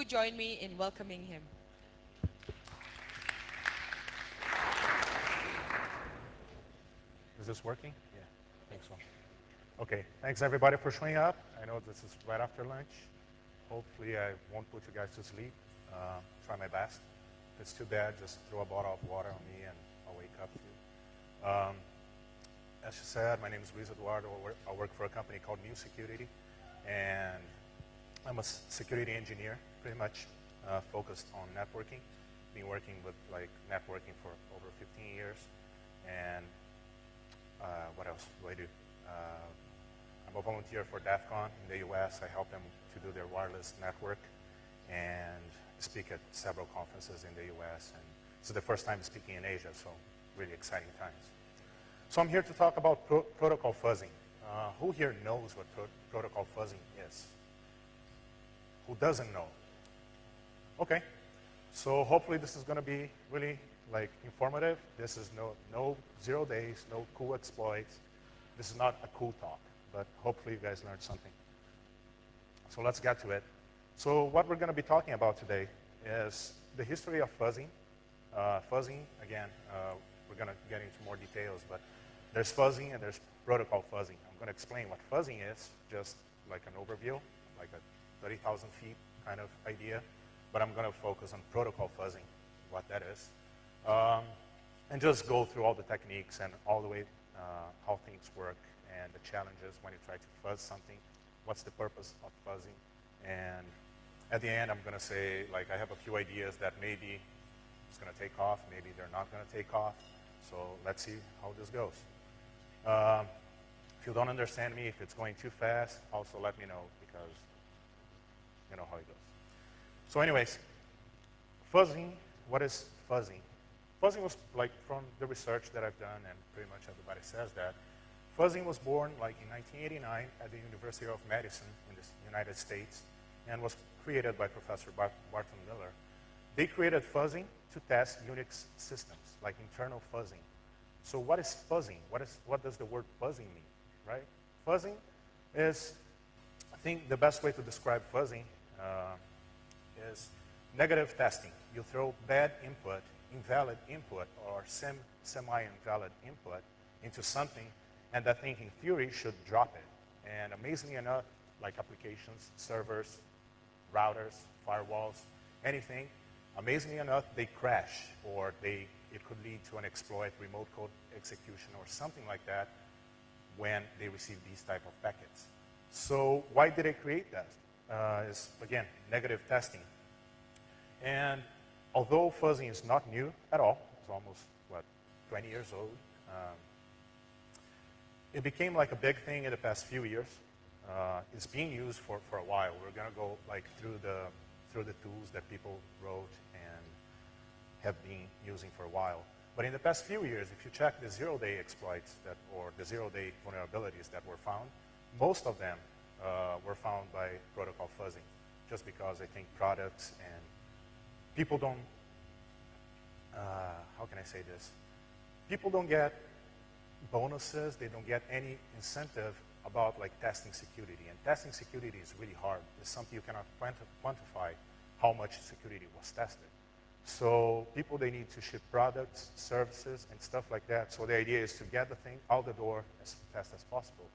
join me in welcoming him? Is this working? Yeah, I think so. Okay, thanks everybody for showing up. I know this is right after lunch. Hopefully I won't put you guys to sleep. Try my best. If it's too bad, just throw a bottle of water on me and I'll wake up too. As you said, my name is Luiz Eduardo. I work for a company called New Security, and I'm a security engineer, pretty much focused on networking. Been working with networking for over 15 years, and what else do I do? I'm a volunteer for DEF CON in the US. I help them to do their wireless network and speak at several conferences in the US. And this is the first time speaking in Asia, so really exciting times. So I'm here to talk about protocol fuzzing. Who here knows what protocol fuzzing is? Who doesn't know? Okay, so hopefully this is going to be really informative. This is no 0 days, no cool exploits. This is not a cool talk, but hopefully you guys learned something. So let's get to it. So what we're going to be talking about today is the history of fuzzing. Fuzzing, again, we're going to get into more details, but there's fuzzing and there's protocol fuzzing. I'm going to explain what fuzzing is, just like an overview, like a 30,000 feet kind of idea, but I'm going to focus on protocol fuzzing, what that is, and just go through all the techniques and all the way how things work and the challenges when you try to fuzz something, what's the purpose of fuzzing, and at the end I'm going to say, I have a few ideas that maybe it's going to take off, maybe they're not going to take off, so let's see how this goes. If you don't understand me, if it's going too fast, also let me know, because you know how it goes. So anyways, fuzzing, what is fuzzing? Fuzzing was from the research that I've done, and pretty much everybody says that. Fuzzing was born in 1989 at the University of Madison in the United States, and was created by Professor Barton Miller. They created fuzzing to test Unix systems, like internal fuzzing. So what is fuzzing? What does the word fuzzing mean, right? Fuzzing is, I think the best way to describe fuzzing is negative testing. You throw bad input, invalid input, or semi-invalid input into something, and that thing in theory should drop it. And amazingly enough, like applications, servers, routers, firewalls, anything, amazingly enough, they crash, or it could lead to an exploit, remote code execution, or something like that when they receive these type of packets. So why did they create that? Is, again, negative testing. And although fuzzing is not new at all, it's almost, 20 years old, it became like a big thing in the past few years. It's being used for a while. We're going to go through the tools that people wrote and have been using for a while. But in the past few years, if you check the zero-day exploits or the zero-day vulnerabilities that were found, most of them were found by protocol fuzzing, just because I think products and people don't, how can I say this? People don't get bonuses, they don't get any incentive about testing security. And testing security is really hard. It's something you cannot quantify how much security was tested. So people, they need to ship products, services, and stuff like that. So the idea is to get the thing out the door as fast as possible.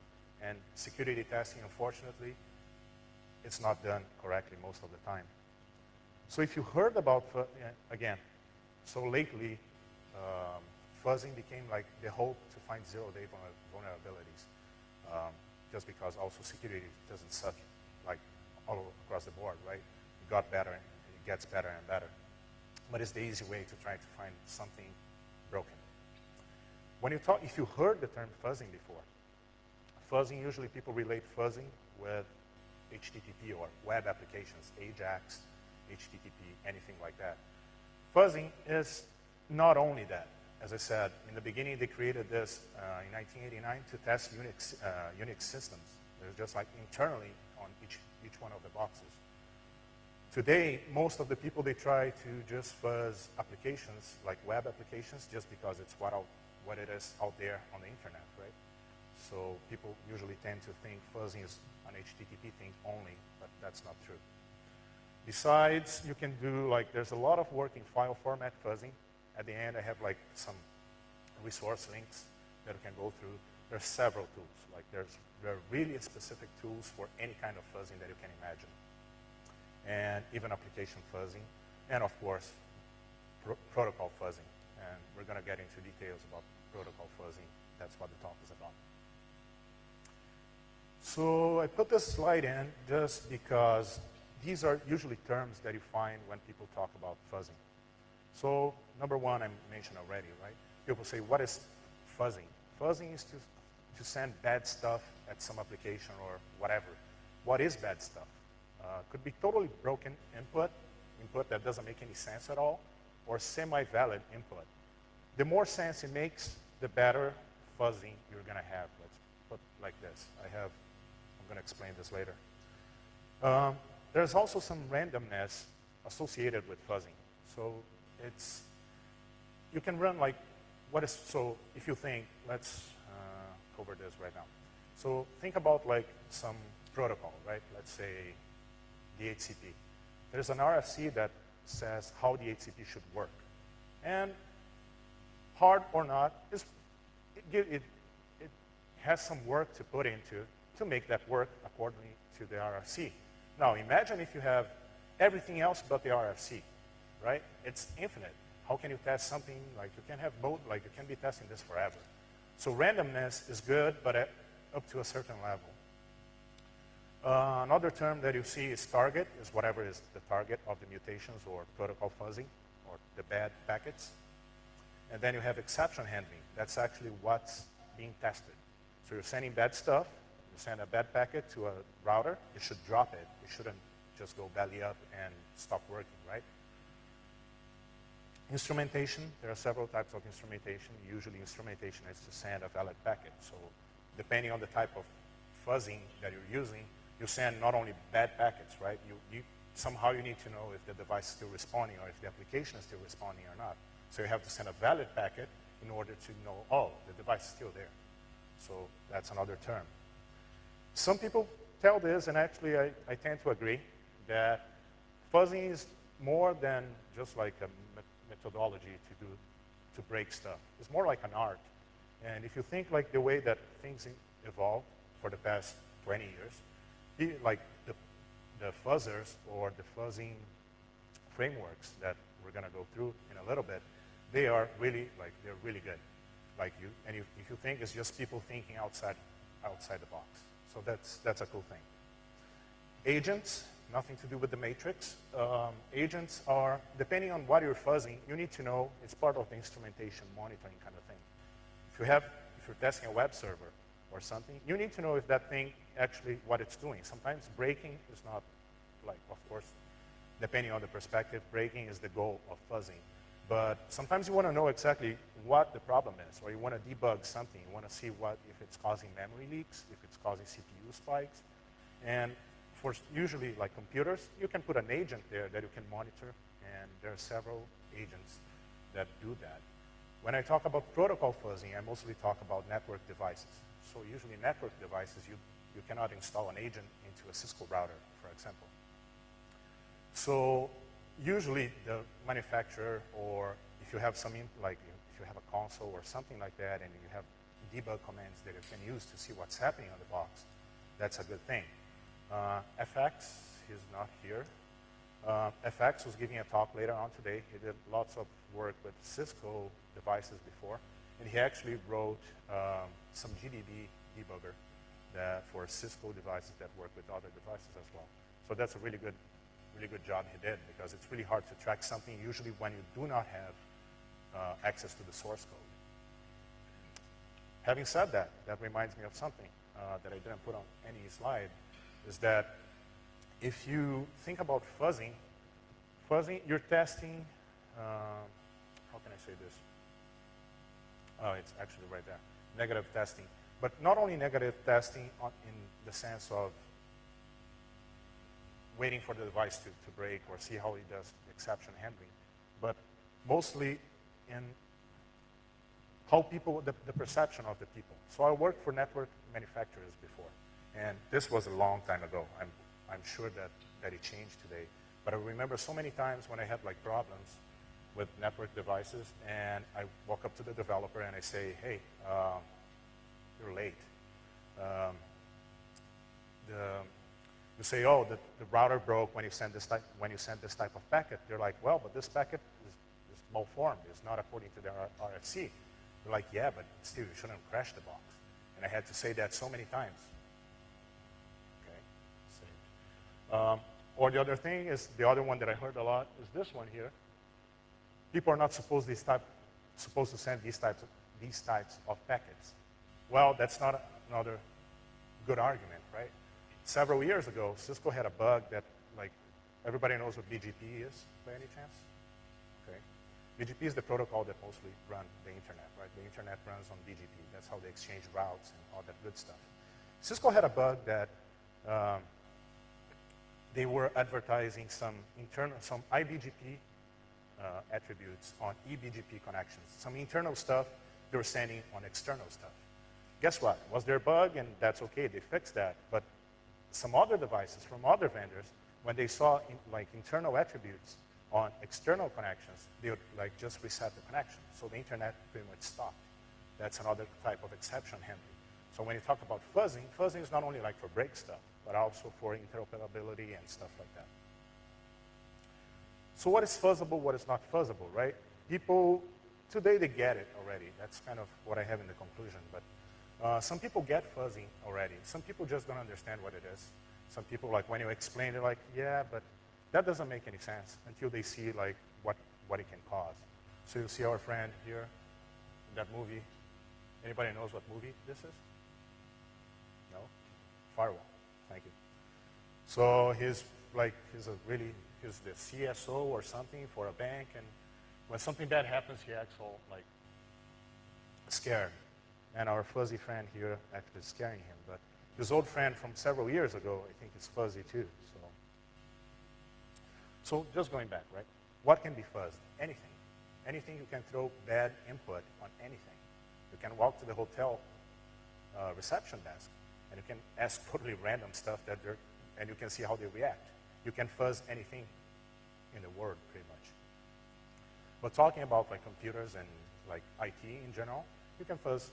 And security testing, unfortunately, it's not done correctly most of the time. So if you heard about, again, so lately, fuzzing became the hope to find zero-day vulnerabilities, just because also security doesn't suck all across the board, right? It got better, and it gets better and better. But it's the easy way to try to find something broken. When you talk, if you heard the term fuzzing before, fuzzing, usually people relate fuzzing with HTTP or web applications, AJAX, HTTP, anything like that. Fuzzing is not only that. As I said, in the beginning, they created this in 1989 to test Unix systems. They're just internally on each one of the boxes. Today, most of the people, they try to just fuzz applications, like web applications, just because it's what it is out there on the internet, right? So people usually tend to think fuzzing is an HTTP thing only, but that's not true. Besides, you can do, like, there's a lot of work in file format fuzzing. At the end, I have, like, some resource links that you can go through. There's several tools. Like, there are really specific tools for any kind of fuzzing that you can imagine. And even application fuzzing. And, of course, protocol fuzzing. And we're going to get into details about protocol fuzzing. That's what the talk is about. So I put this slide in just because these are usually terms that you find when people talk about fuzzing. So number one, I mentioned already, right? People say, what is fuzzing? Fuzzing is to send bad stuff at some application or whatever. What is bad stuff? Could be totally broken input that doesn't make any sense at all, or semi-valid input. The more sense it makes, the better fuzzing you're going to have. Let's put it like this. I'm going to explain this later. There's also some randomness associated with fuzzing. So you can run like, so if you think, let's cover this right now. So think about like some protocol, right? Let's say DHCP. There's an RFC that says how DHCP should work. And hard or not, it has some work to put into to make that work according to the RFC. Now, imagine if you have everything else but the RFC, right? It's infinite. How can you test something? Like, you can have both, like, you can be testing this forever. So randomness is good, but up to a certain level. Another term that you see is target, is whatever is the target of the mutations or protocol fuzzing, or the bad packets. And then you have exception handling. That's actually what's being tested. So you're sending bad stuff, you send a bad packet to a router, it should drop it. It shouldn't just go belly up and stop working, right? Instrumentation, there are several types of instrumentation. Usually instrumentation is to send a valid packet. So depending on the type of fuzzing that you're using, you send not only bad packets, right? Somehow you need to know if the device is still responding or if the application is still responding or not. So you have to send a valid packet in order to know, oh, the device is still there. So that's another term. Some people tell this, and actually I tend to agree, that fuzzing is more than just like a methodology to break stuff. It's more like an art. And if you think like the way that things evolved for the past 20 years, like the fuzzers or the fuzzing frameworks that we're going to go through in a little bit, they are really, like, they're really good. Like if you think it's just people thinking outside the box. So that's a cool thing. Agents, nothing to do with the matrix. Agents are, depending on what you're fuzzing, you need to know it's part of the instrumentation monitoring kind of thing. If you're testing a web server or something, you need to know if that thing actually what it's doing. Sometimes breaking is not, like, of course, depending on the perspective, breaking is the goal of fuzzing. But sometimes you want to know exactly what the problem is, or you want to debug something. You want to see if it's causing memory leaks, if it's causing CPU spikes. And for usually like computers, you can put an agent there that you can monitor, and there are several agents that do that. When I talk about protocol fuzzing, I mostly talk about network devices. So usually network devices, you cannot install an agent into a Cisco router, for example. So usually the manufacturer, or if you have if you have a console or something like that, and you have debug commands that you can use to see what's happening on the box, that's a good thing. FX, he's not here. FX was giving a talk later on today. He did lots of work with Cisco devices before, and he actually wrote some GDB debugger for Cisco devices that work with other devices as well. So that's a really good job he did, because it's really hard to track something usually when you do not have access to the source code. Having said that, that reminds me of something that I didn't put on any slide, is that if you think about fuzzing, you're testing, how can I say this? Oh, it's actually right there, negative testing. But not only negative testing in the sense of waiting for the device to break or see how it does exception handling, but mostly in how people, the perception of the people. So I worked for network manufacturers before, and this was a long time ago. I'm sure that it changed today. But I remember so many times when I had like problems with network devices, and I walk up to the developer and I say, hey, you're late. You say, oh, the router broke when you send this type of packet. They're like, well, but this packet is malformed. It's not according to the RFC. They're like, yeah, but still, you shouldn't crash the box. And I had to say that so many times. Okay, or the other thing is, the other one that I heard a lot is this one here. People are not supposed to send these types of packets. Well, that's not another good argument, right? Several years ago, Cisco had a bug that, like, everybody knows what BGP is, by any chance? Okay. BGP is the protocol that mostly runs the internet, right? The internet runs on BGP. That's how they exchange routes and all that good stuff. Cisco had a bug that they were advertising some iBGP attributes on eBGP connections. Some internal stuff they were sending on external stuff. Guess what? Was there a bug? And that's okay. They fixed that. But some other devices from other vendors, when they saw internal attributes on external connections, they would just reset the connection. So the internet pretty much stopped. That's another type of exception handling. So when you talk about fuzzing, fuzzing is not only for break stuff, but also for interoperability and stuff like that. So what is fuzzable, what is not fuzzable, right? People, today they get it already. That's kind of what I have in the conclusion. But some people get fuzzing already. Some people just don't understand what it is. Some people, when you explain, they're like, yeah, but that doesn't make any sense until they see, what it can cause. So you see our friend here in that movie. Anybody knows what movie this is? No? Firewall. Thank you. So he's the CSO or something for a bank, and when something bad happens, he acts all scared. And our fuzzy friend here actually is scaring him. But his old friend from several years ago, I think, is fuzzy too. So just going back, right? What can be fuzzed? Anything. Anything you can throw bad input on anything. You can walk to the hotel reception desk, and you can ask totally random stuff and you can see how they react. You can fuzz anything in the world, pretty much. But talking about computers and IT in general, you can fuzz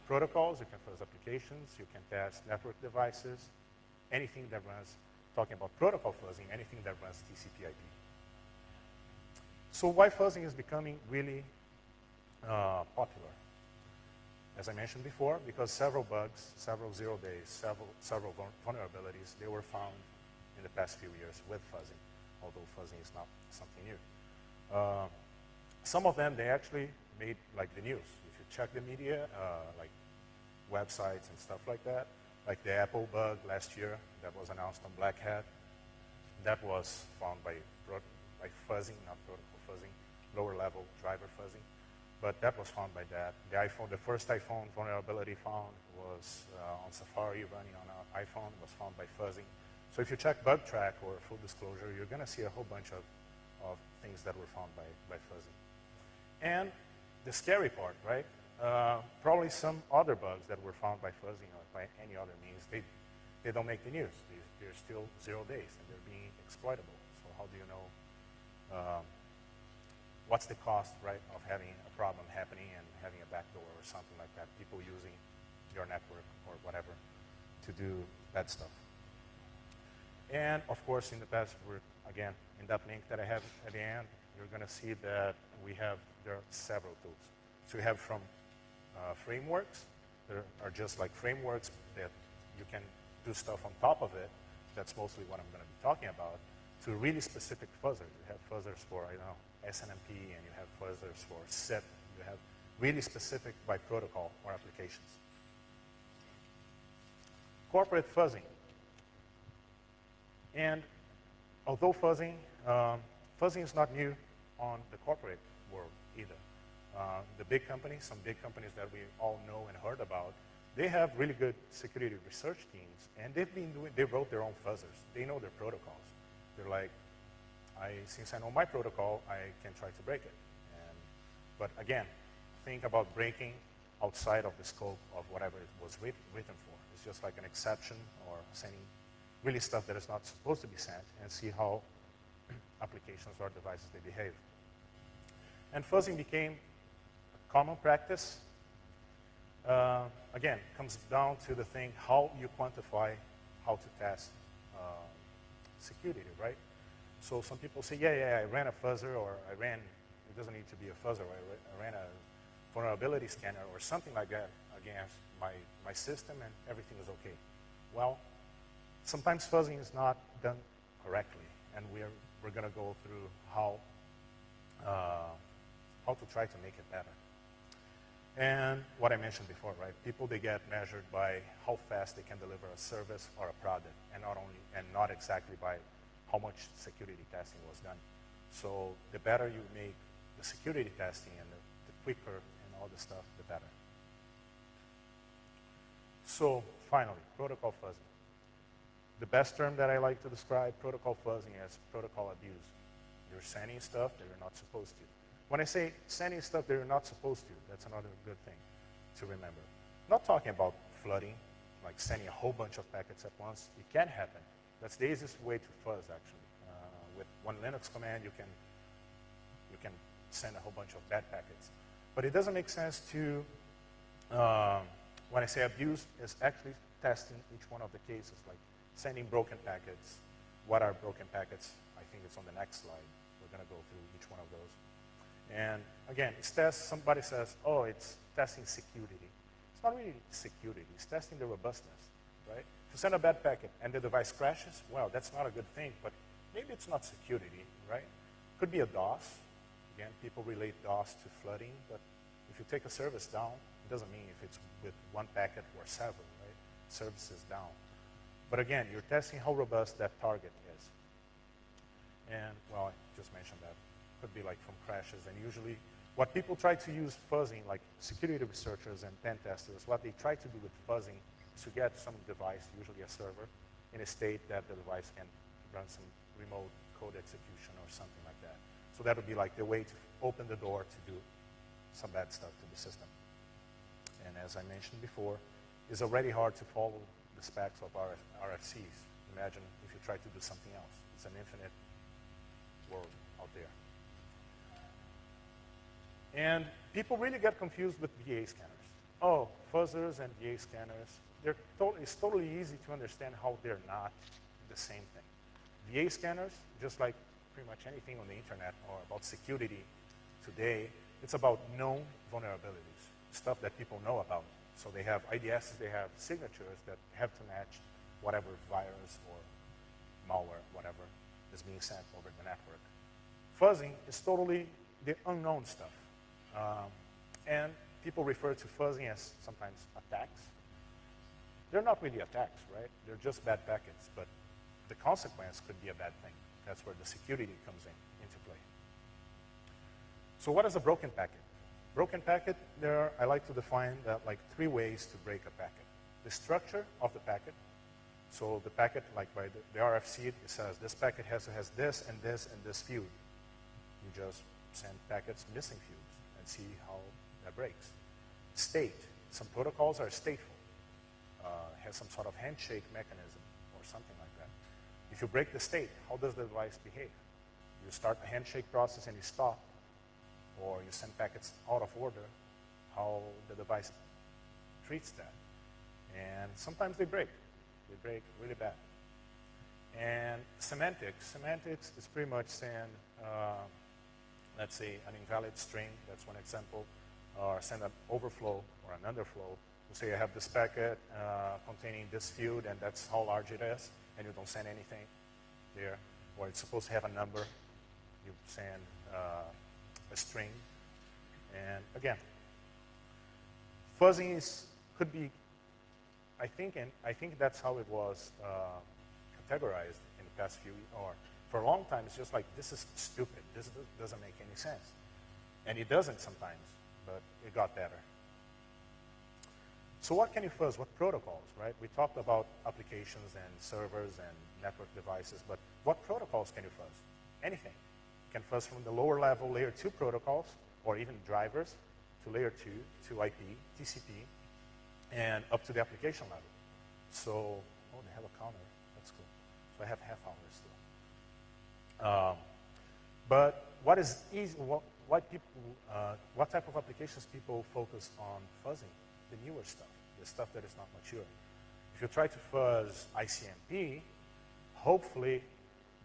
protocols, you can fuzz applications, you can test network devices, anything that runs, talking about protocol fuzzing, anything that runs TCP/IP. So why fuzzing is becoming really popular? As I mentioned before, because several bugs, several 0 days, several vulnerabilities, they were found in the past few years with fuzzing, although fuzzing is not something new. Some of them, they actually made the news. If you check the media, websites and stuff like that, like the Apple bug last year that was announced on Black Hat, that was found by fuzzing, not protocol fuzzing, lower level driver fuzzing. But that was found by that. The first iPhone vulnerability found was on Safari running on an iPhone, was found by fuzzing. So if you check bug track or full disclosure, you're going to see a whole bunch of things that were found by fuzzing. And the scary part, right? Probably some other bugs that were found by fuzzing or by any other means, they don't make the news. They're still 0 days and they're being exploitable. So how do you know what's the cost, right, of having a problem happening and having a backdoor or something like that, people using your network or whatever to do bad stuff. And of course, in the past, again, in that link that I have at the end, you're going to see that there are several tools. So you have from frameworks. There are just frameworks that you can do stuff on top of it. That's mostly what I'm going to be talking about. To really specific fuzzers. You have fuzzers for, SNMP, and you have fuzzers for SIP. You have really specific by protocol or applications. Corporate fuzzing. And although fuzzing is not new on the corporate world either. The big companies, some big companies that we all know and heard about, they have really good security research teams, and they wrote their own fuzzers. They know their protocols. They're like, since I know my protocol, I can try to break it. But again, think about breaking outside of the scope of whatever it was written for. It's just like an exception or sending really stuff that is not supposed to be sent, and see how applications or devices they behave. And fuzzing became a common practice. Again, comes down to the thing how you quantify how to test security, right? So some people say, yeah, I ran a fuzzer, or I ran, it doesn't need to be a fuzzer, I ran a vulnerability scanner or something like that against my system and everything is okay. Well, sometimes fuzzing is not done correctly, and we're going to go through how to try to make it better. And what I mentioned before, right? People, they get measured by how fast they can deliver a service or a product, and not exactly by how much security testing was done. So the better you make the security testing and the quicker and all the stuff, the better. So finally, protocol fuzzing. The best term that I like to describe protocol fuzzing is protocol abuse. You're sending stuff that you're not supposed to. When I say sending stuff that you're not supposed to, that's another good thing to remember. I'm not talking about flooding, like sending a whole bunch of packets at once. It can happen. That's the easiest way to fuzz, actually. With one Linux command, you can send a whole bunch of bad packets. But it doesn't make sense to, when I say abuse, is actually testing each one of the cases, like sending broken packets. What are broken packets? I think it's on the next slide. We're going to go through each one of those. And again, it's somebody says, oh, it's testing security. It's not really security. It's testing the robustness, right? If you send a bad packet and the device crashes, well, that's not a good thing, but maybe it's not security, right? Could be a DOS. Again, people relate DOS to flooding, but if you take a service down, it doesn't mean if it's with one packet or several, right? Service is down. But again, you're testing how robust that target is. And, well, I just mentioned that. Could be like from crashes, and usually what people try to use fuzzing, like security researchers and pen testers, what they try to do with fuzzing is to get some device, usually a server, in a state that the device can run some remote code execution or something like that. So that would be like the way to open the door to do some bad stuff to the system. And as I mentioned before, it's already hard to follow the specs of RFCs. Imagine if you try to do something else. It's an infinite world out there. And people really get confused with VA scanners. Oh, fuzzers and VA scanners, it's totally easy to understand how they're not the same thing. VA scanners, just like pretty much anything on the internet or about security today, it's about known vulnerabilities, stuff that people know about. So they have IDSs, they have signatures that have to match whatever virus or malware, whatever is being sent over the network. Fuzzing is totally the unknown stuff. And people refer to fuzzing as sometimes attacks. They're not really attacks, right? They're just bad packets, but the consequence could be a bad thing. That's where the security comes into play. So what is a broken packet? Broken packet, I like to define that like 3 ways to break a packet. The structure of the packet. So the packet, like by the RFC, it says this packet has this and this and this field. You just send packets missing fields and see how that breaks. State. Some protocols are stateful. Has some sort of handshake mechanism or something like that. If you break the state, how does the device behave? You start the handshake process and you stop, or you send packets out of order, how the device treats that. And sometimes they break. They break really bad. And semantics. Semantics is pretty much saying, let's say, an invalid string, that's one example, or send an overflow or an underflow. You say you have this packet containing this field, and that's how large it is, and you don't send anything there. Or it's supposed to have a number. You send a string. And again, fuzzing could be, I think that's how it was categorized in the past few, or for a long time, it's just like, this is stupid. This doesn't make any sense. And it doesn't sometimes, but it got better. So what can you fuzz? What protocols, right? We talked about applications and servers and network devices, but what protocols can you fuzz? Anything. You can fuzz from the lower level layer 2 protocols, or even drivers, to layer 2, to IP, TCP, and up to the application level. So, oh, they have a counter. That's cool. So I have half hour still. But what is easy? What type of applications people focus on fuzzing? The newer stuff, the stuff that is not mature. If you try to fuzz ICMP, hopefully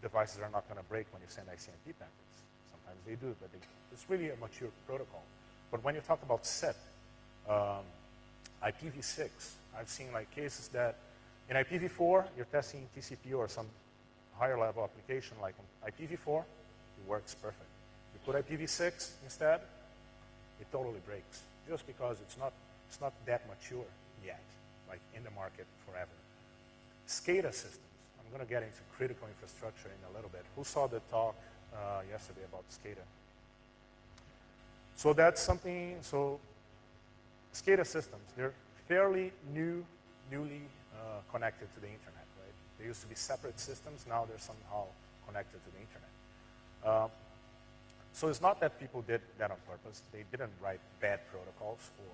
devices are not going to break when you send ICMP packets. Sometimes they do, but it's really a mature protocol. But when you talk about SIP, IPv6, I've seen like cases that in IPv4, you're testing TCP or some higher level application like on IPv4, it works perfect. You put IPv6 instead, it totally breaks, just because it's not that mature yet, like in the market forever. SCADA systems. I'm going to get into critical infrastructure in a little bit. Who saw the talk yesterday about SCADA? So that's something, so SCADA systems, they're fairly newly connected to the internet, right? They used to be separate systems, now they're somehow connected to the internet. So it's not that people did that on purpose. They didn't write bad protocols or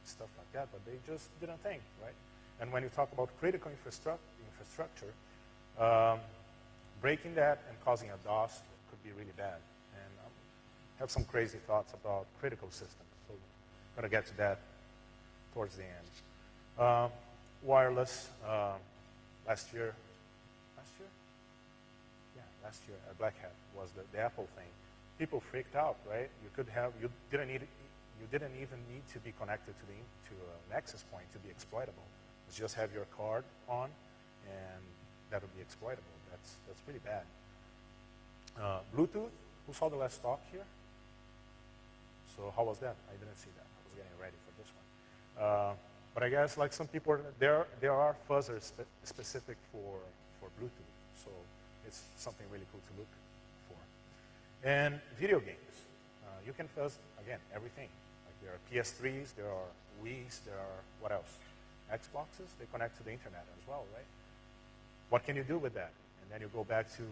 stuff like that, but they just didn't think, right? And when you talk about critical infrastructure, breaking that and causing a DOS could be really bad. And I have some crazy thoughts about critical systems, so I'm going to get to that towards the end. Wireless, last year at Black Hat was the Apple thing. People freaked out, right? You didn't even need to be connected to an access point to be exploitable. Just have your card on, and that would be exploitable. That's pretty bad. Bluetooth. Who saw the last talk here? So how was that? I didn't see that. I was getting ready for this one. But I guess like some people, there are fuzzers specific for Bluetooth. So it's something really cool to look for. And video games. You can fuzz, again, everything. Like there are PS3s, there are Wii's, there are, what else? Xboxes, they connect to the internet as well, right? What can you do with that? And then you go back to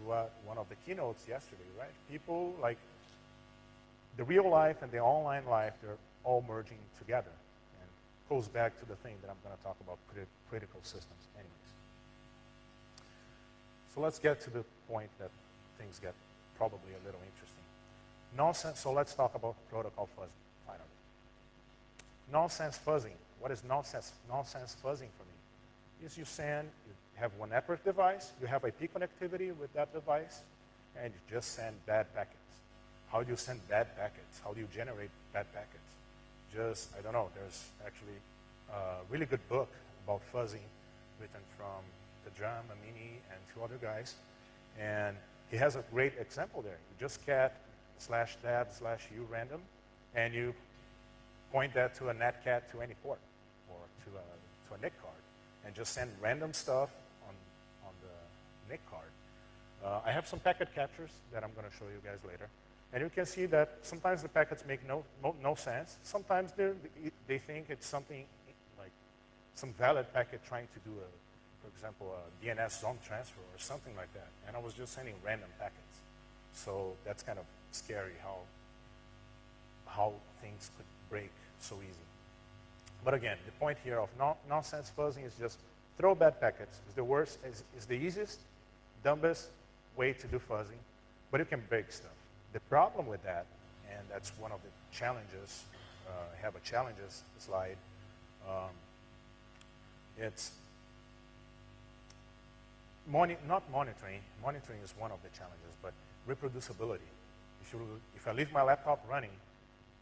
one of the keynotes yesterday, right? People, like, the real life and the online life, they're all merging together. And it goes back to the thing that I'm going to talk about, critical systems anyways. So let's get to the point that things get probably a little interesting. Nonsense, so let's talk about protocol fuzzing, finally. Nonsense fuzzing. What is nonsense fuzzing for me? Is you have one network device, you have IP connectivity with that device, and you just send bad packets. How do you send bad packets? How do you generate bad packets? I don't know, there's actually a really good book about fuzzing written from Tajam, Amini, and two other guys, and he has a great example there. You just cat /dad/u random, and you point that to a netcat to any port, or to a NIC card, and just send random stuff on the NIC card. I have some packet captures that I'm going to show you guys later. And you can see that sometimes the packets make no sense. Sometimes they think it's something like some valid packet trying to do, for example, a DNS zone transfer or something like that. And I was just sending random packets. So that's kind of scary how things could break so easy. But again, the point here of nonsense fuzzing is just throw bad packets. It's the worst, is the easiest, dumbest way to do fuzzing, but you can break stuff. The problem with that, and that's one of the challenges, I have a challenges slide, it's not monitoring. Monitoring is one of the challenges, but reproducibility. If I leave my laptop running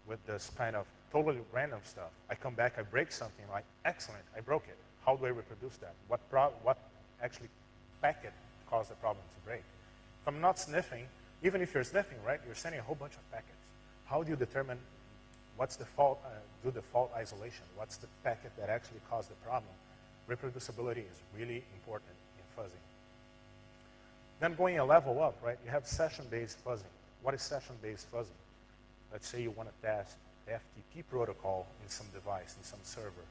with this kind of totally random stuff, I come back, I break something, like, excellent, I broke it. How do I reproduce that? What actually packet caused the problem to break? If I'm not sniffing, even if you're sniffing, right, you're sending a whole bunch of packets. How do you determine what's the fault, do the fault isolation? What's the packet that actually caused the problem? Reproducibility is really important in fuzzing. Then going a level up, right, you have session-based fuzzing. What is session-based fuzzing? Let's say you want to test the FTP protocol in some device, in some server.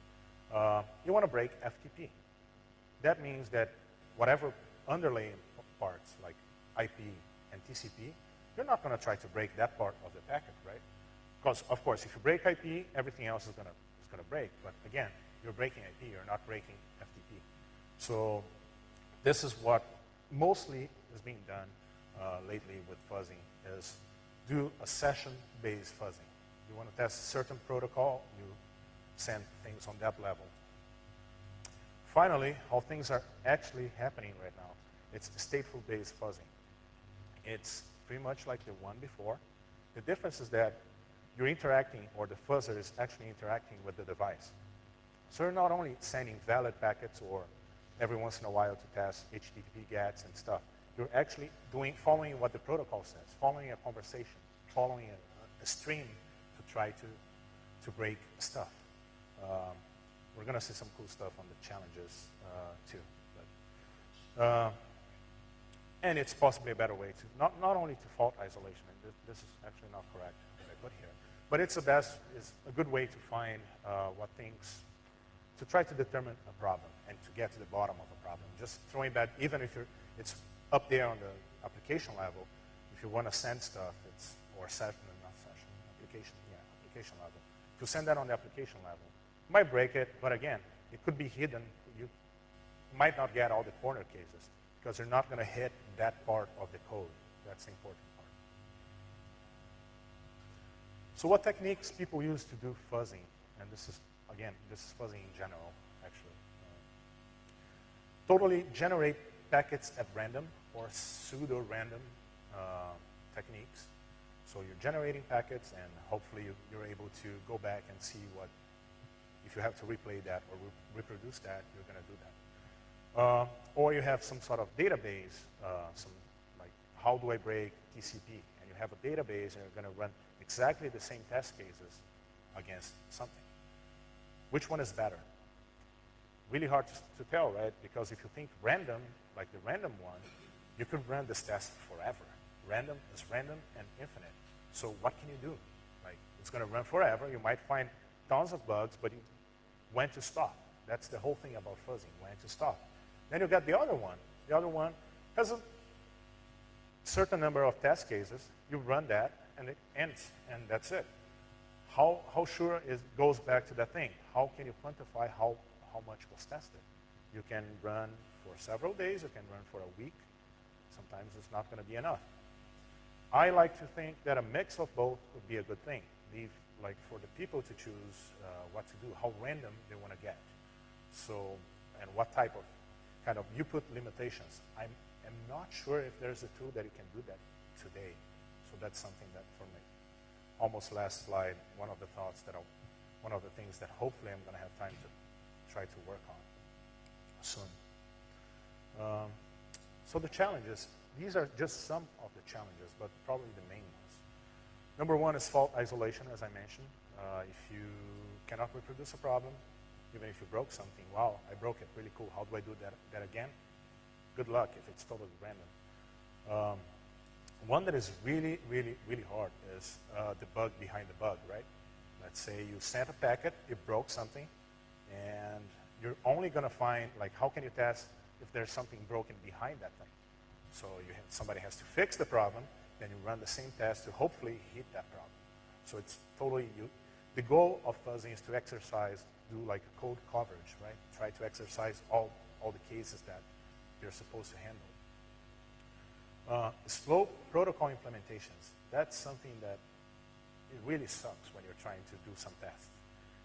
You want to break FTP. That means that whatever underlying parts, like IP and TCP, you're not going to try to break that part of the packet, right? Because, of course, if you break IP, everything else is going to break. But again, you're breaking IP, you're not breaking FTP. So this is what mostly is being done lately with fuzzing, is do a session-based fuzzing. You want to test a certain protocol, you send things on that level. Finally, how things are actually happening right now. It's stateful-based fuzzing. It's pretty much like the one before. The difference is that you're interacting, or the fuzzer is actually interacting with the device. So you're not only sending valid packets or every once in a while to test HTTP GETs and stuff. You're actually following what the protocol says, following a conversation, following a stream to try to break stuff. We're going to see some cool stuff on the challenges too. But, and it's possibly a better way to, not only to fault isolation, and this is actually not correct what I put here, but it's a good way to find what things, to try to determine a problem and to get to the bottom of a problem. Just throwing that, even if it's up there on the application level, if you want to send stuff, or session, not session, application level. To send that on the application level, you might break it, but again, it could be hidden. You might not get all the corner cases because you're not going to hit that part of the code. That's the important part. So what techniques people use to do fuzzing? And this is, again, this is fuzzing in general, actually. Totally generate packets at random or pseudo-random techniques. So you're generating packets, and hopefully you're able to go back and see what, if you have to replay that or reproduce that, you're going to do that. Or you have some sort of database, like how do I break TCP? And you have a database, and you're going to run exactly the same test cases against something. Which one is better? Really hard to tell, right? Because if you think random, like the random one, you could run this test forever. Random is random and infinite. So what can you do? Like, it's going to run forever. You might find tons of bugs, but when to stop. That's the whole thing about fuzzing, when to stop. Then you got the other one. The other one has a certain number of test cases. You run that, and it ends, and that's it. How sure goes back to that thing? How can you quantify how much was tested? You can run for several days. You can run for a week. Sometimes it's not going to be enough. I like to think that a mix of both would be a good thing. Leave, like, for the people to choose what to do, how random they want to get. So, and what type of, kind of, you put limitations. I'm not sure if there's a tool that you can do that today. So that's something that, for me, almost last slide, one of the things that hopefully I'm going to have time to try to work on soon. So the challenges, these are just some of the challenges, but probably the main ones. Number one is fault isolation, as I mentioned. If you cannot reproduce a problem, even if you broke something, wow, I broke it, really cool. How do I do that again? Good luck if it's totally random. One that is really, really, really hard is the bug behind the bug, right? Let's say you sent a packet, it broke something, and you're only going to find, like, how can you test if there's something broken behind that thing? So somebody has to fix the problem, then you run the same test to hopefully hit that problem. So it's totally, the goal of fuzzing is to do like a code coverage, right? Try to exercise all the cases that you're supposed to handle. Slow protocol implementations. That's something that it really sucks when you're trying to do some tests.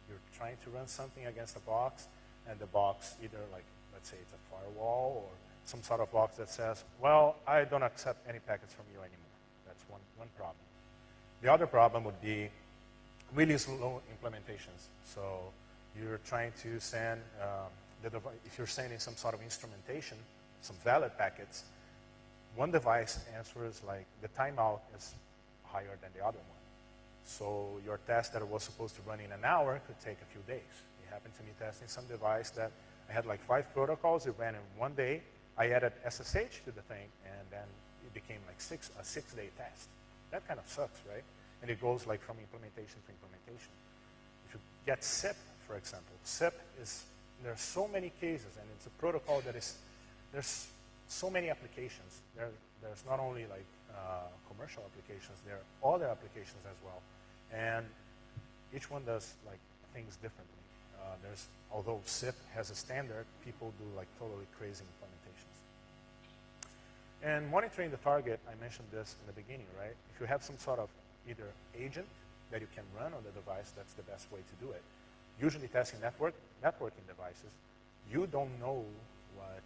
You're trying to run something against a box, and the box either, like, let's say it's a firewall or some sort of box that says, well, I don't accept any packets from you anymore. That's one problem. The other problem would be really slow implementations. So you're trying to send, if you're sending some sort of instrumentation, some valid packets, one device answers, like, the timeout is higher than the other one. So your test that was supposed to run in an hour could take a few days. It happened to me testing some device that I had like 5 protocols. It ran in 1 day. I added SSH to the thing, and then it became like a 6-day test. That kind of sucks, right? And it goes like from implementation to implementation. If you get SIP, for example, SIP is, there are so many cases, and it's a protocol that is, there's so many applications. There's not only like commercial applications, there are other applications as well. And each one does like things differently. Although SIP has a standard, people do like totally crazy implementations. And monitoring the target, I mentioned this in the beginning, right? If you have some sort of either agent that you can run on the device, that's the best way to do it. Usually testing networking devices, you don't know what,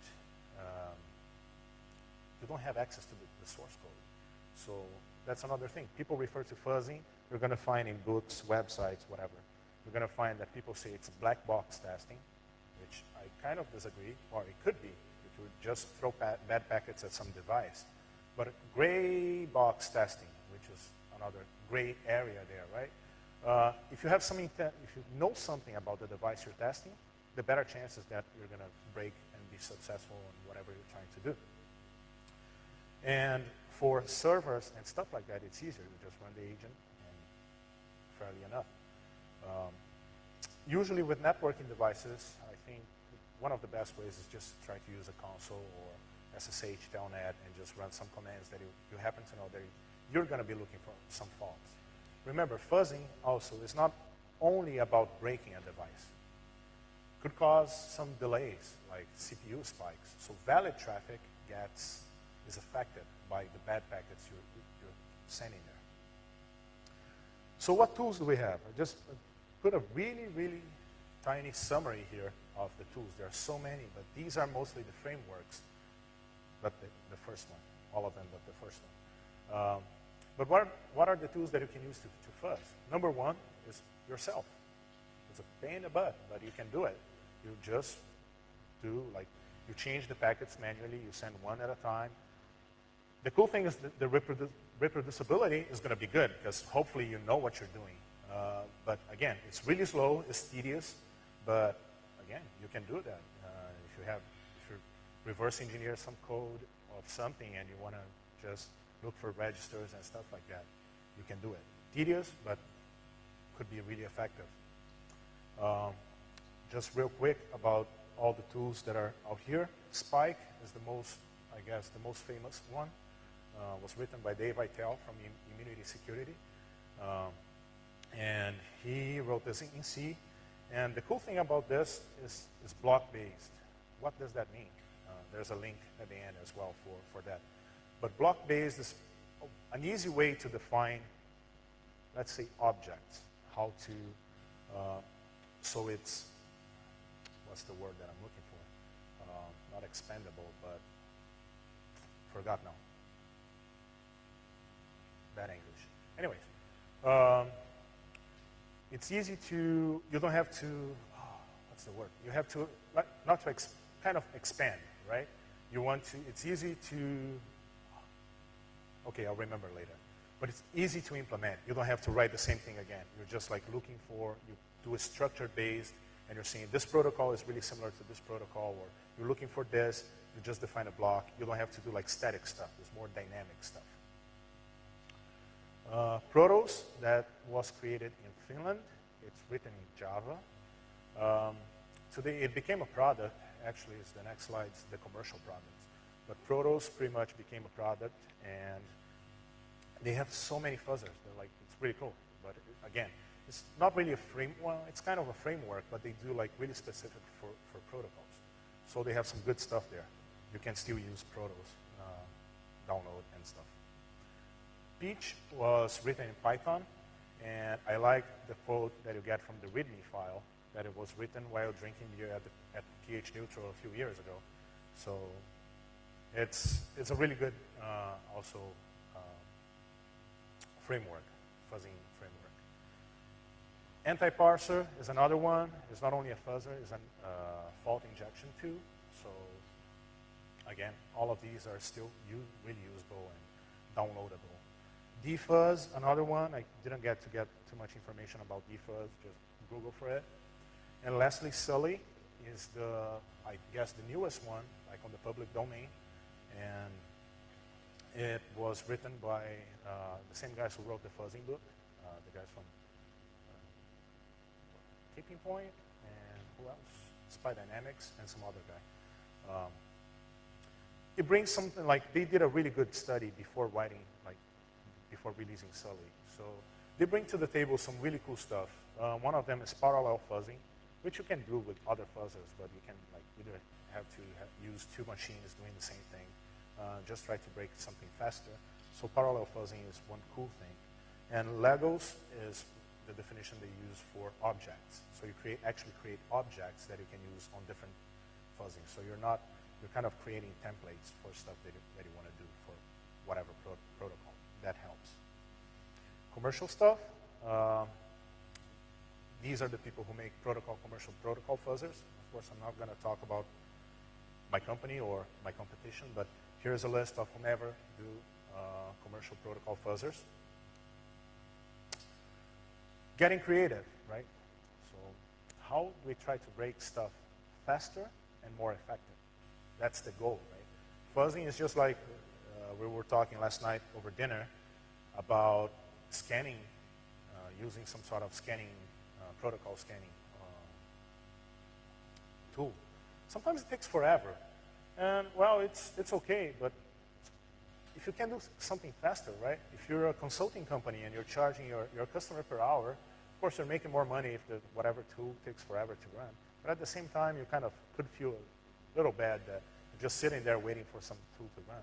you don't have access to the source code. So that's another thing. People refer to fuzzing. You're going to find in books, websites, whatever. You're going to find that people say it's black box testing, which I kind of disagree, or it could be. You could just throw bad packets at some device. But gray box testing, which is another gray area there, right? If you have some intent, if you know something about the device you're testing, the better chance is that you're going to break and be successful in whatever you're trying to do. And for servers and stuff like that, it's easier to just run the agent, and fairly enough. Usually with networking devices, I think one of the best ways is just try to use a console or SSH telnet and just run some commands that you happen to know that you're going to be looking for some faults. Remember, fuzzing also is not only about breaking a device. It could cause some delays, like CPU spikes. So valid traffic is affected by the bad packets you're sending there. So what tools do we have? I just put a really, really tiny summary here of the tools. There are so many, but these are mostly the frameworks, but the first one, all of them but the first one. But what are the tools that you can use to fuzz? Number one is yourself. It's a pain in the butt, but you can do it. You just do, like, you change the packets manually, you send one at a time. The cool thing is that the reproducibility is going to be good, because hopefully you know what you're doing. But again, it's really slow, it's tedious, but again, you can do that. If you reverse engineer some code of something and you want to just look for registers and stuff like that, you can do it. Tedious, but could be really effective. Just real quick about all the tools that are out here. Spike is the most, I guess, the most famous one. Was written by Dave Vitale from Immunity Security. And he wrote this in C. And the cool thing about this is block-based. What does that mean? There's a link at the end as well for that. But block-based is an easy way to define, let's say, objects. How to, so it's, what's the word that I'm looking for? Not expandable, but forgot now. Bad English. Anyways, it's easy to, you don't have to, what's the word? You have to, not to kind of expand, right? You want to, it's easy to, okay, I'll remember later. But it's easy to implement. You don't have to write the same thing again. You're just like looking for, you do a structured based, and you're saying this protocol is really similar to this protocol, or you're looking for this, you just define a block. You don't have to do like static stuff. There's more dynamic stuff. Protos, that was created in Finland. It's written in Java. Today it became a product. Actually, it's the next slide's the commercial products. But Protos pretty much became a product, and they have so many fuzzers. They're like, it's pretty cool. But again, it's not really a well, it's kind of a framework, but they do like really specific for protocols. So they have some good stuff there. You can still use Protos, download and stuff. Peach was written in Python, and I like the quote that you get from the README file, that it was written while drinking beer at pH Neutral a few years ago. So it's a really good also framework, fuzzing framework. Anti-parser is another one. It's not only a fuzzer, it's a fault injection too. So again, all of these are still really usable and downloadable. Defuzz, another one. I didn't get too much information about defuzz, just Google for it. And lastly, Sully is I guess the newest one, like on the public domain. And it was written by the same guys who wrote the fuzzing book, the guys from Tipping Point, and who else? Spy Dynamics, and some other guy. It brings something like, they did a really good study before writing, like, before releasing Sully. So they bring to the table some really cool stuff. One of them is parallel fuzzing, which you can do with other fuzzers, but you can like either have to use two machines doing the same thing. just try to break something faster. So parallel fuzzing is one cool thing. And Legos is the definition they use for objects. So you actually create objects that you can use on different fuzzing. So you're kind of creating templates for stuff that you want to do for whatever protocol. That helps. Commercial stuff, these are the people who make commercial protocol fuzzers. Of course, I'm not going to talk about my company or my competition, but here's a list of whomever do commercial protocol fuzzers. Getting creative, right? So how do we try to break stuff faster and more effective? That's the goal, right? Fuzzing is just like we were talking last night over dinner about scanning, using some sort of scanning, protocol scanning tool. Sometimes it takes forever. And, well, it's okay, but if you can do something faster, right? If you're a consulting company and you're charging your customer per hour, of course you're making more money if whatever tool takes forever to run. But at the same time, you kind of could feel a little bad that you're just sitting there waiting for some tool to run.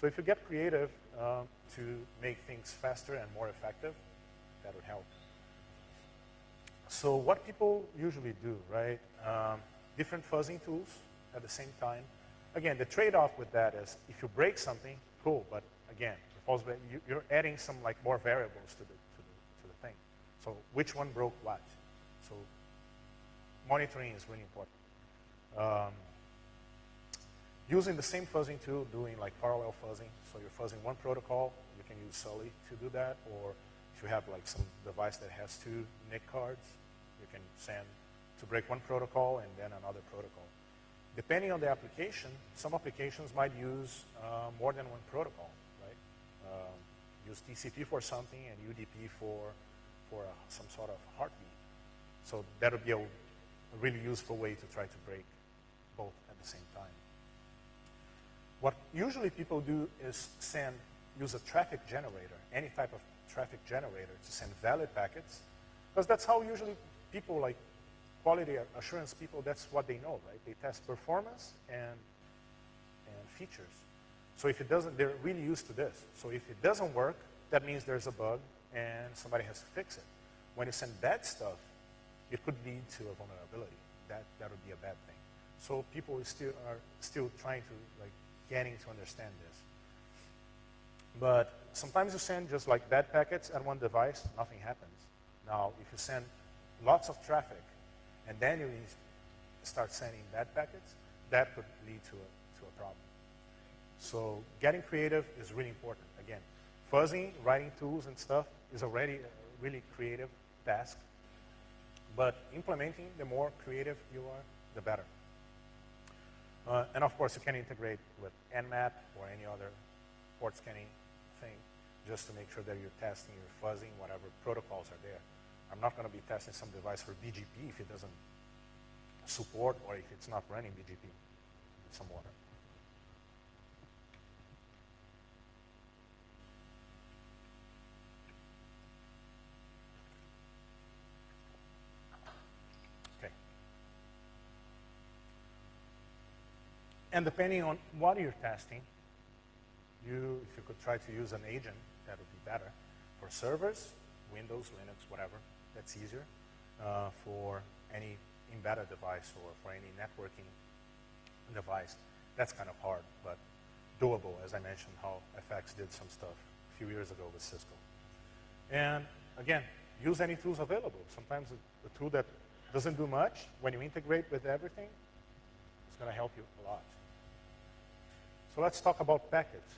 So if you get creative to make things faster and more effective, that would help. So what people usually do, right? Different fuzzing tools at the same time. Again, the trade-off with that is if you break something, cool, but again, you're adding some like more variables to the thing. So which one broke what? So monitoring is really important. Using the same fuzzing tool, doing like parallel fuzzing. So you're fuzzing one protocol, you can use Sully to do that, or if you have like some device that has two NIC cards, you can send to break one protocol and then another protocol. Depending on the application, some applications might use more than one protocol, right? Use TCP for something and UDP for some sort of heartbeat. So that would be a really useful way to try to break both at the same time. What usually people do is use a traffic generator, any type of traffic generator to send valid packets, because that's how usually people like quality assurance people, that's what they know, right? They test performance and features. So if it doesn't, they're really used to this. So if it doesn't work, that means there's a bug and somebody has to fix it. When you send bad stuff, it could lead to a vulnerability. That would be a bad thing. So people are still trying to like getting to understand this. But sometimes you send just like bad packets at one device, nothing happens. Now, if you send lots of traffic and then you start sending bad packets, that could lead to a problem. So getting creative is really important. Again, fuzzing, writing tools and stuff is already a really creative task. But implementing, the more creative you are, the better. And of course, you can integrate with Nmap or any other port scanning thing just to make sure that you're testing, you're fuzzing, whatever protocols are there. I'm not going to be testing some device for BGP if it doesn't support or if it's not running BGP with some water. Okay. And depending on what you're testing, if you could try to use an agent, that would be better. For servers, Windows, Linux, whatever, that's easier. For any embedded device or for any networking device, that's kind of hard, but doable, as I mentioned, how FX did some stuff a few years ago with Cisco. And again, use any tools available. Sometimes a tool that doesn't do much, when you integrate with everything, it's going to help you a lot. So let's talk about packets.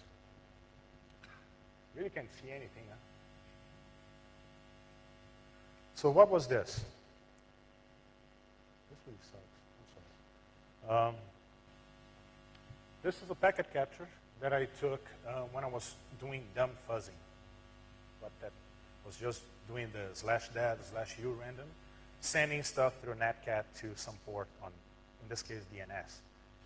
Really can't see anything, huh? So what was this? This really sucks. I'm sorry. This is a packet capture that I took when I was doing dumb fuzzing. But that was just doing the /dev/u random, sending stuff through netcat to some port on, in this case, DNS.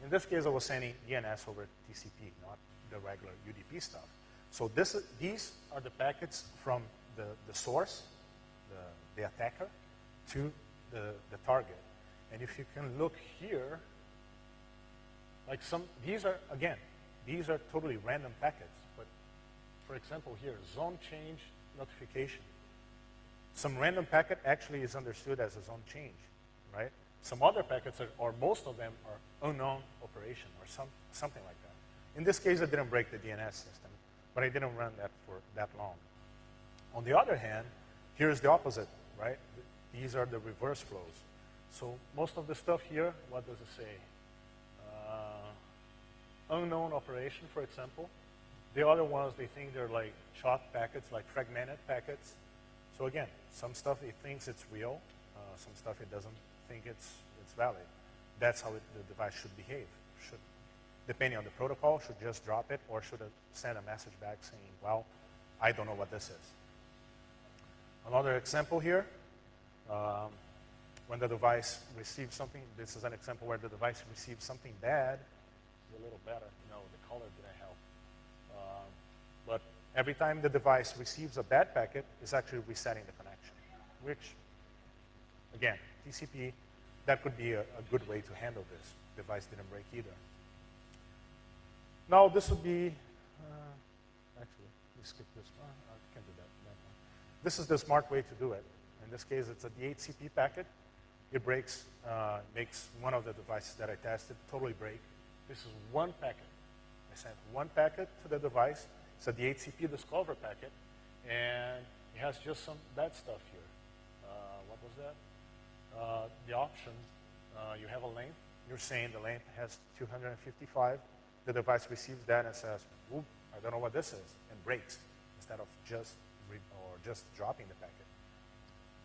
In this case, I was sending DNS over TCP, not the regular UDP stuff. So these are the packets from the source, the attacker, to the target. And if you can look here, like these are, again, these are totally random packets. But for example here, zone change notification. Some random packet actually is understood as a zone change, right? Some other packets, or most of them, are unknown operation or something like that. In this case, I didn't break the DNS system, but I didn't run that for that long. On the other hand, here's the opposite, right? These are the reverse flows. So most of the stuff here, what does it say? Unknown operation, for example. The other ones, they think they're like short packets, like fragmented packets. So again, some stuff it thinks it's real, some stuff it doesn't think it's valid. That's how the device should behave. Should, depending on the protocol, should just drop it, or should it send a message back saying, well, I don't know what this is. Another example here, when the device receives something, this is an example where the device receives something bad. A little better. No, the color didn't help. But every time the device receives a bad packet, it's actually resetting the connection, which, again, TCP, that could be a good way to handle this. Device didn't break either. Now, this would be, actually, we skip this one. I can't do that one. This is the smart way to do it. In this case, it's a DHCP packet. It breaks, makes one of the devices that I tested totally break. This is one packet. I sent one packet to the device. It's a DHCP Discover packet, and it has just some bad stuff here. What was that? The option, you have a length. You're saying the length has 255. The device receives that and says, "Oop, I don't know what this is," and breaks instead of just dropping the packet.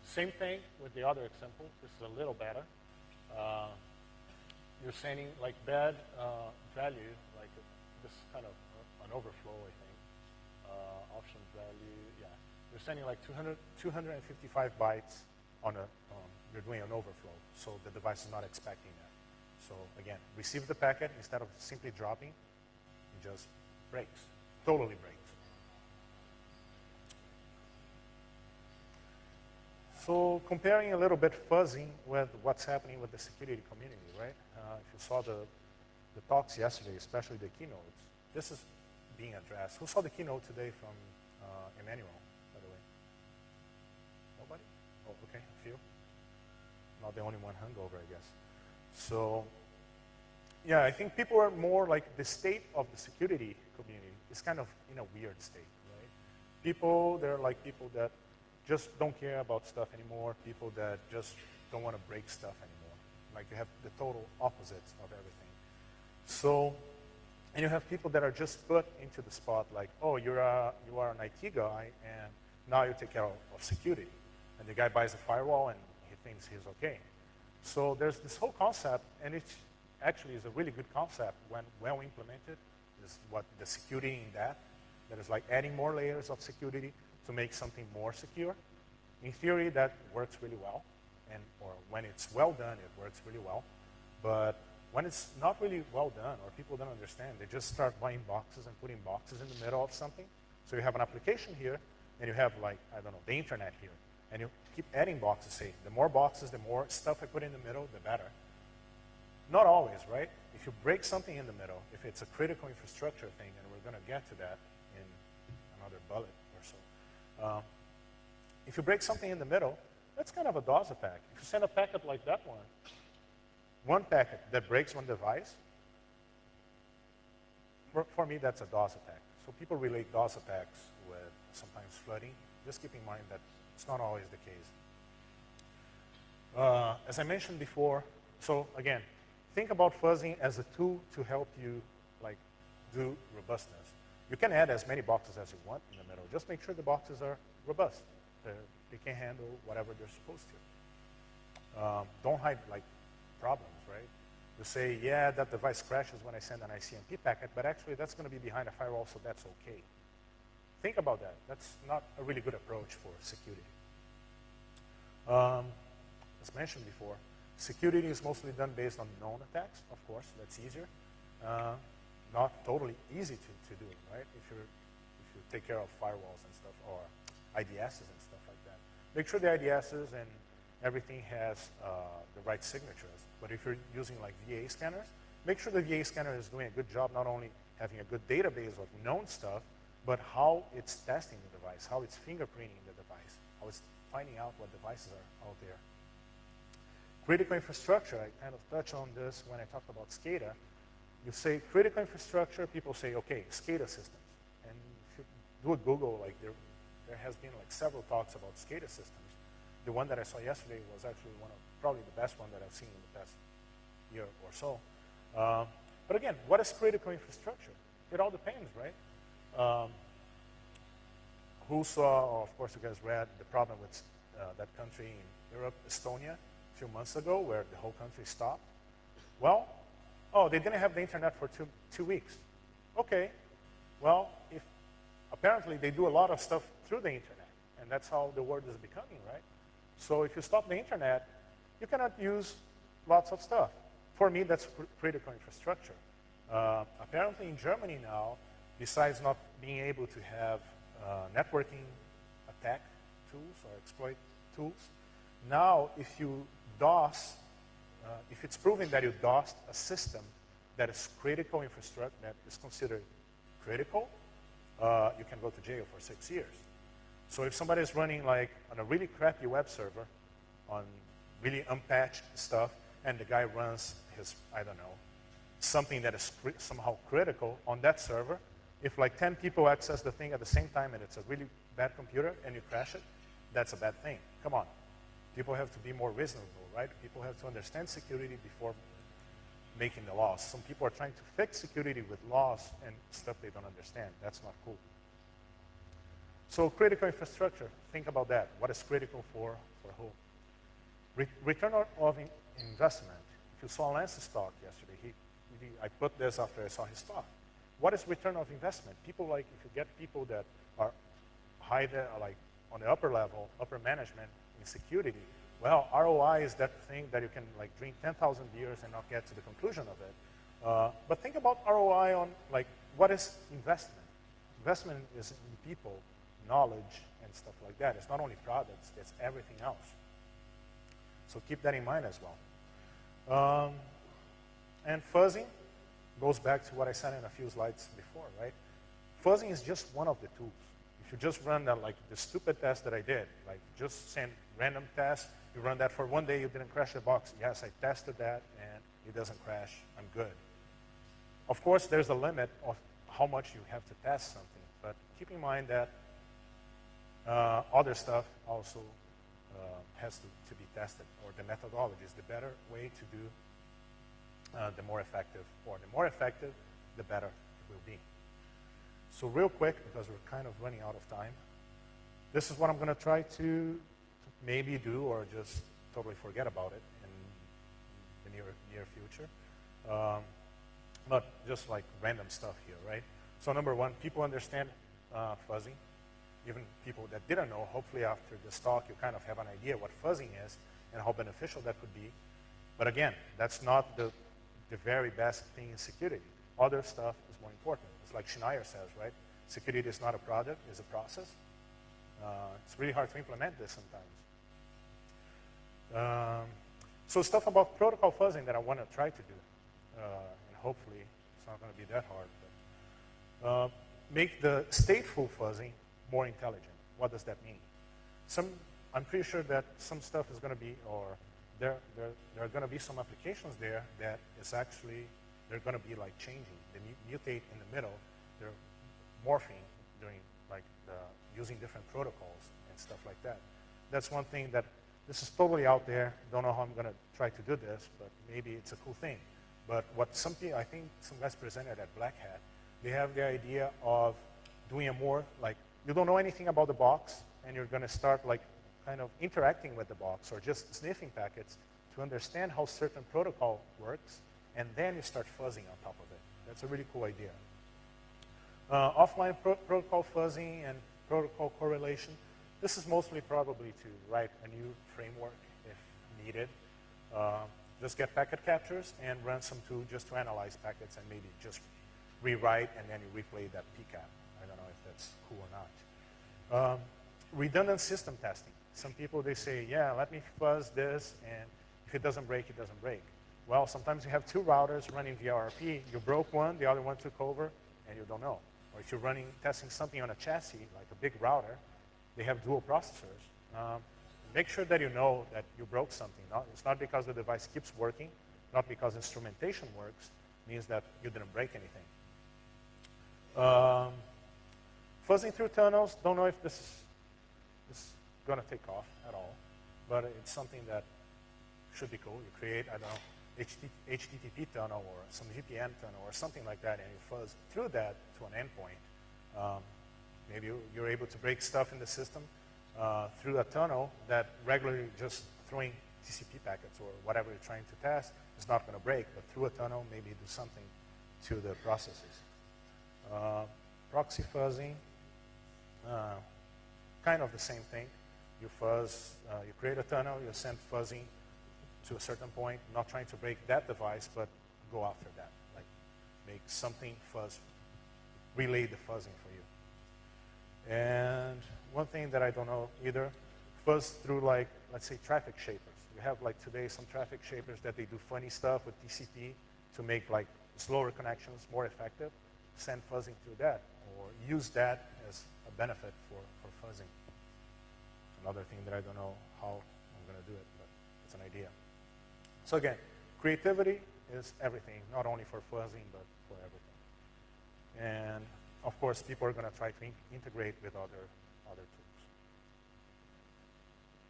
Same thing with the other example. This is a little better. You're sending like bad value, like this kind of an overflow, I think. Option value, yeah. You're sending like 255 bytes on you're doing an overflow, so the device is not expecting that. So again, receive the packet, instead of simply dropping, it just breaks, totally breaks. So comparing a little bit fuzzing with what's happening with the security community, right? If you saw the talks yesterday, especially the keynotes, this is being addressed. Who saw the keynote today from Emmanuel, by the way? Nobody? Oh, okay, a few. Not the only one hungover, I guess. So, yeah, I think people are more like the state of the security community is kind of in a weird state, right? People, they're like people that just don't care about stuff anymore, people that just don't want to break stuff anymore. Like you have the total opposites of everything. So, and you have people that are just put into the spot like, oh, you are an IT guy, and now you take care of security. And the guy buys a firewall, and he thinks he's okay. So there's this whole concept, and it actually is a really good concept when well implemented, is what the security in that is like adding more layers of security to make something more secure. In theory, that works really well, or when it's well done, it works really well. But when it's not really well done, or people don't understand, they just start buying boxes and putting boxes in the middle of something. So you have an application here, and you have like, I don't know, the internet here. And you keep adding boxes, say, the more boxes, the more stuff I put in the middle, the better. Not always, right? If you break something in the middle, if it's a critical infrastructure thing, and we're going to get to that in another bullet or so. If you break something in the middle, that's kind of a DOS attack. If you send a packet like that one packet that breaks one device, for me, that's a DOS attack. So people relate DOS attacks with sometimes flooding. Just keep in mind that it's not always the case. As I mentioned before, so again, think about fuzzing as a tool to help you like do robustness. You can add as many boxes as you want in the middle. Just make sure the boxes are robust. They can handle whatever they're supposed to. Don't hide like problems, right? You say, yeah, that device crashes when I send an ICMP packet, but actually that's going to be behind a firewall, so that's okay. Think about that. That's not a really good approach for security. As mentioned before, security is mostly done based on known attacks, of course, that's easier. Not totally easy to do, right? If you take care of firewalls and stuff, or IDSs and stuff like that. Make sure the IDSs and everything has the right signatures. But if you're using like VA scanners, make sure the VA scanner is doing a good job not only having a good database of known stuff, but how it's testing the device, how it's fingerprinting the device, how it's finding out what devices are out there. Critical infrastructure, I kind of touched on this when I talked about SCADA. You say critical infrastructure, people say, okay, SCADA systems. And if you do a Google, like there has been like several talks about SCADA systems. The one that I saw yesterday was actually one of probably the best one that I've seen in the past year or so. But again, what is critical infrastructure? It all depends, right? Who saw, of course you guys read the problem with that country in Europe, Estonia, a few months ago, where the whole country stopped? Well, oh, they didn't have the internet for two weeks. Okay, well, if apparently they do a lot of stuff through the internet, and that's how the world is becoming, right? So if you stop the internet, you cannot use lots of stuff. For me, that's critical infrastructure. Apparently in Germany now, besides not being able to have networking attack tools or exploit tools, now if you DOS, if it's proven that you DOSed a system that is critical infrastructure, that is considered critical, you can go to jail for 6 years. So if somebody is running like on a really crappy web server, on really unpatched stuff, and the guy runs his, I don't know, something that is somehow critical on that server, if like 10 people access the thing at the same time and it's a really bad computer and you crash it, that's a bad thing. Come on. People have to be more reasonable, right? People have to understand security before making the laws. Some people are trying to fix security with laws and stuff they don't understand. That's not cool. So critical infrastructure, think about that. What is critical for who? Return of investment. If you saw Lance's talk yesterday, I put this after I saw his talk. What is return of investment? People like, if you get people that are high there, like on the upper level, upper management in security, well, ROI is that thing that you can like drink 10,000 beers and not get to the conclusion of it. But think about ROI on like, what is investment? Investment is in people, knowledge, and stuff like that. It's not only products, it's everything else. So keep that in mind as well. And fuzzing goes back to what I said in a few slides before, right? Fuzzing is just one of the tools. If you just run that, like the stupid test that I did, like just send random tests, you run that for 1 day, you didn't crash the box. Yes, I tested that, and it doesn't crash. I'm good. Of course, there's a limit of how much you have to test something, but keep in mind that other stuff also has to be tested, or the methodologies. The better way to do, the more effective, or the more effective, the better it will be. So real quick, because we're kind of running out of time, this is what I'm going to try to maybe do, or just totally forget about it in the near future. Not just like random stuff here, right? So number one, people understand fuzzing. Even people that didn't know, hopefully after this talk, you kind of have an idea what fuzzing is and how beneficial that could be. But again, that's not the very best thing in security. Other stuff is more important. It's like Schneier says, right? Security is not a product, it's a process. It's really hard to implement this sometimes. So stuff about protocol fuzzing that I want to try to do. And hopefully it's not going to be that hard. But, make the stateful fuzzing more intelligent. What does that mean? I'm pretty sure that some stuff is going to be, or there are going to be some applications there that is actually, they're going to be like changing. They mutate in the middle. They're morphing during like using different protocols and stuff like that. That's one thing that, this is totally out there. Don't know how I'm going to try to do this, but maybe it's a cool thing. But what some people, I think some guys presented at Black Hat, they have the idea of doing a more like, you don't know anything about the box, and you're going to start like kind of interacting with the box or just sniffing packets to understand how certain protocol works, and then you start fuzzing on top of it. That's a really cool idea. Offline protocol fuzzing and protocol correlation. This is mostly probably to write a new framework if needed. Just get packet captures and run some tool just to analyze packets and maybe just rewrite and then you replay that PCAP. I don't know if that's cool or not. Redundant system testing. Some people, they say, yeah, let me fuzz this, and if it doesn't break, it doesn't break. Well, sometimes you have two routers running via RP. You broke one, the other one took over. and you don't know. Or if you're testing something on a chassis, like a big router, they have dual processors. Make sure that you know that you broke something. It's not because the device keeps working, not because instrumentation works, means that you didn't break anything. Fuzzing through tunnels, don't know if this is going to take off at all, but it's something that should be cool. You create, I don't know, HTTP tunnel or some VPN tunnel or something like that, and you fuzz through that to an endpoint. Maybe you're able to break stuff in the system through a tunnel that regularly just throwing TCP packets or whatever you're trying to test is not going to break, but through a tunnel, maybe do something to the processes. Proxy fuzzing, kind of the same thing. You fuzz, you create a tunnel, you send fuzzing to a certain point, not trying to break that device, but go after that. Like make something fuzz, relay the fuzzing for you. And one thing that I don't know either, fuzz through like, let's say traffic shapers. We have like today some traffic shapers that they do funny stuff with TCP to make like slower connections more effective. Send fuzzing through that or use that as a benefit for fuzzing. Another thing that I don't know how I'm going to do it, but it's an idea. So again, creativity is everything, not only for fuzzing, but for everything. And of course, people are going to try to integrate with other tools.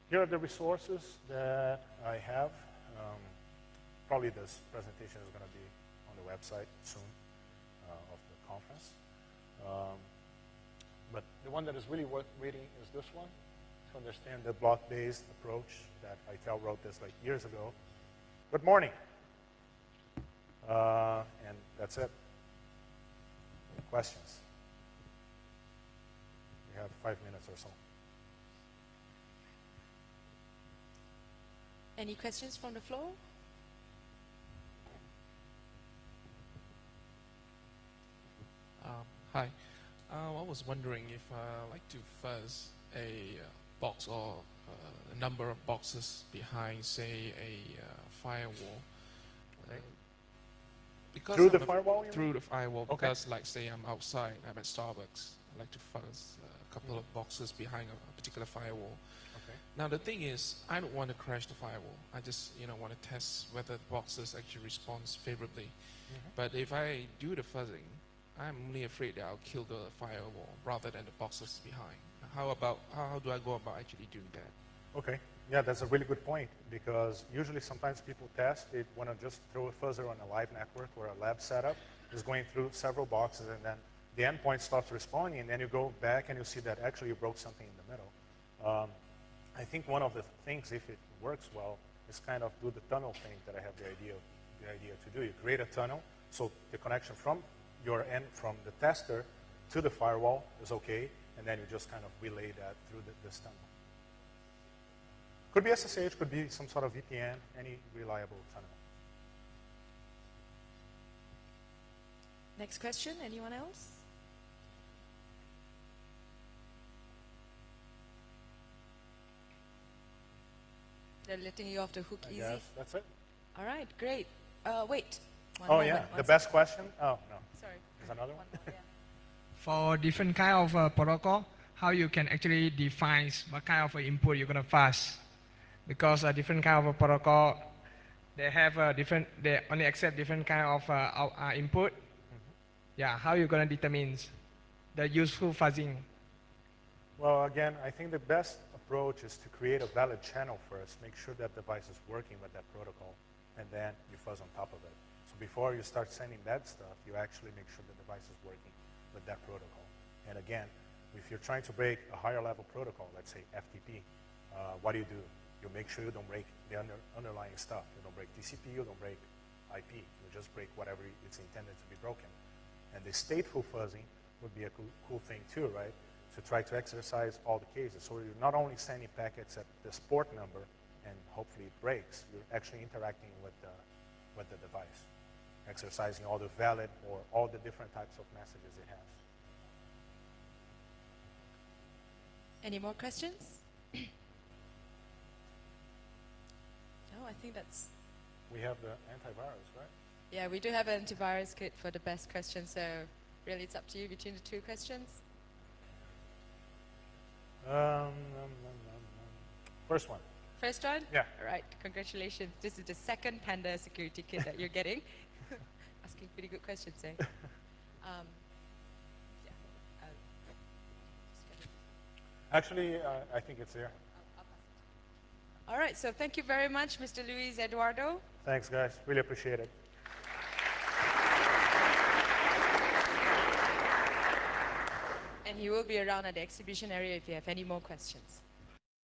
Here are the resources that I have. Probably this presentation is going to be on the website soon of the conference. But the one that is really worth reading is this one, to understand the block-based approach that ITEL wrote this like years ago. Good morning. And that's it. Questions? We have 5 minutes or so. Any questions from the floor? Hi. I was wondering if I like to fuzz a box or a number of boxes behind, say, a firewall. Because through the firewall? Through the firewall, okay. Because, like, say, I'm outside, I'm at Starbucks. I like to fuzz a couple of boxes behind a particular firewall. Okay. Now, the thing is, I don't want to crash the firewall. I just, want to test whether the boxes actually respond favorably. Mm-hmm. But if I do the fuzzing, I'm only afraid that I'll kill the firewall rather than the boxes behind. How do I go about actually doing that? Okay. Yeah, that's a really good point, because usually sometimes people test, they want to just throw a fuzzer on a live network or a lab setup, is going through several boxes, and then the endpoint stops responding, and then you go back and you see that actually you broke something in the middle. I think one of the things, if it works well, is kind of do the tunnel thing that I have the idea to do. You create a tunnel, so the connection from your end, from the tester to the firewall is okay, and then you just kind of relay that through this tunnel. Could be SSH, could be some sort of VPN, any reliable tunnel. Next question, anyone else? They're letting you off the hook easy. Yes, that's it. All right, great. Wait. The best question? Oh, no. Sorry. There's another one? More, yeah. For different kind of protocol, how you can actually define what kind of input you're going to fuzz? Because a different kind of a protocol, they have they only accept different kind of input. Mm-hmm. Yeah, how you going to determine the useful fuzzing? Well, again, I think the best approach is to create a valid channel first, make sure that device is working with that protocol, and then you fuzz on top of it. So before you start sending bad stuff, you actually make sure the device is working with that protocol. And again, if you're trying to break a higher level protocol, let's say FTP, what do? You make sure you don't break the underlying stuff. You don't break TCP, you don't break IP. You just break whatever it's intended to be broken. And the stateful fuzzing would be a cool thing too, right? To try to exercise all the cases. So you're not only sending packets at this port number and hopefully it breaks, you're actually interacting with the device, exercising all the valid or all the different types of messages it has. Any more questions? No, I think that's... We have the antivirus, right? Yeah, we do have an antivirus kit for the best question, so Really, it's up to you between the two questions. First one. First one? Yeah. All right, congratulations. This is the second Panda security kit that you're getting. Asking pretty good questions, eh? Yeah. Actually, I think it's here. I'll pass it. All right, so thank you very much, Mr. Luiz, Eduardo. Thanks, guys. Really appreciate it. And he will be around at the exhibition area if you have any more questions.